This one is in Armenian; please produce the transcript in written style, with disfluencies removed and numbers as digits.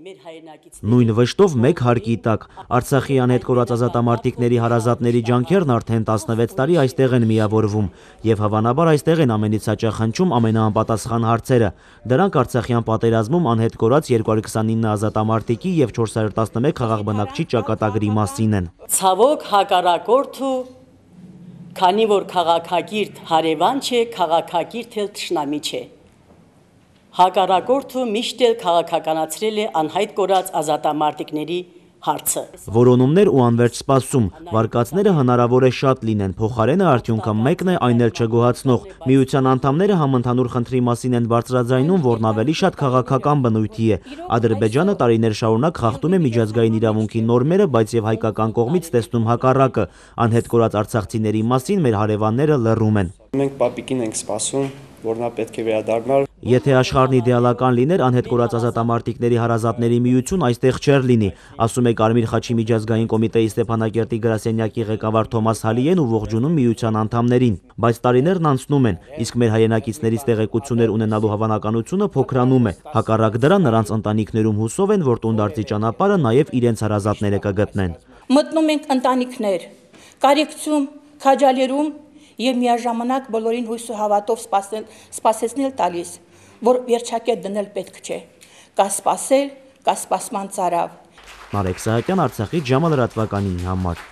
Նույն վշտով մեկ հարկի տակ Արցախի անհետ կորած ազատամարտիկների հարազատների ջանքերն արդեն 16 տարի այստեղ են միավորվում եւ հավանաբար այստեղ են ամենից հաճախ հնչում ամենաանպատասխան հարցերը։ Դրանք Արցախյան պատերազմում անհետ կորած 229 ազատամարտիկի եւ 411 խաղաղ բնակչի ճակատագրի մասին են։ Ցավոք հակառակորդը, քանի որ քաղաքագիրտ հարևան չէ, քաղաքագիրտ էլ թշնամի չէ։ Հակառակորդը միշտ էլ քաղաքականացրել է անհայտ կորած ազատամարտիկների հարցը։ Որոնումներ ու անվերջ սպասում, վարկածները հնարավոր է շատ լինեն, փոխարենը արդյունքը մեկն է, այն էլ չգոհացնող։ Միության անդամները համընդհանուր խնդրի մասին են բարձրաձայնում, որն ավելի շատ քաղաքական բնույթի է։ Ադրբեջանը տարիներ շարունակ խախտում է միջազգային իրավունքի նորմերը, բայց եւ հայկական կողմից տեսնում հակառակը։ Անհետ կորած արցախցիների մասին մեր հարևանները լռում են։ Մենք պապիկին ենք սպասում, որ նա պետք է վերադառնար։ Եթե աշխարհն իդեալական լիներ, անհետ կորած ազատամարտիկների հարազատների միություն այստեղ չէր լինի, ասում է Կարմիր խաչի միջազգային կոմիտեի Ստեփանակերտի գրասենյակի ղեկավար Թոմաս Հալիեն ու ողջունում միության անդամներին։ Բայց տարիներն անցնում են, իսկ մեր հայրենակիցներից տեղեկություններ ունենալու հավանականությունը փոքրանում է։ Հակառակ դրա նրանց ընտանիքներում հուսով են, որ տունդարձի ճանապարհը նաև իրենց հարազատները կգտնեն։ Մտնում ենք ընտանիքներ, կարեկցում, քաջալերում եւ միաժամանակ բոլորին հույս ու հավատով սպասեցնել տալիս, որ վերջակետ դնել պետք չէ։ Կա սպասել, կա սպասման ծարավ։ Մարեք Սահակյան, Արցախի ժամը լրատվականի համար։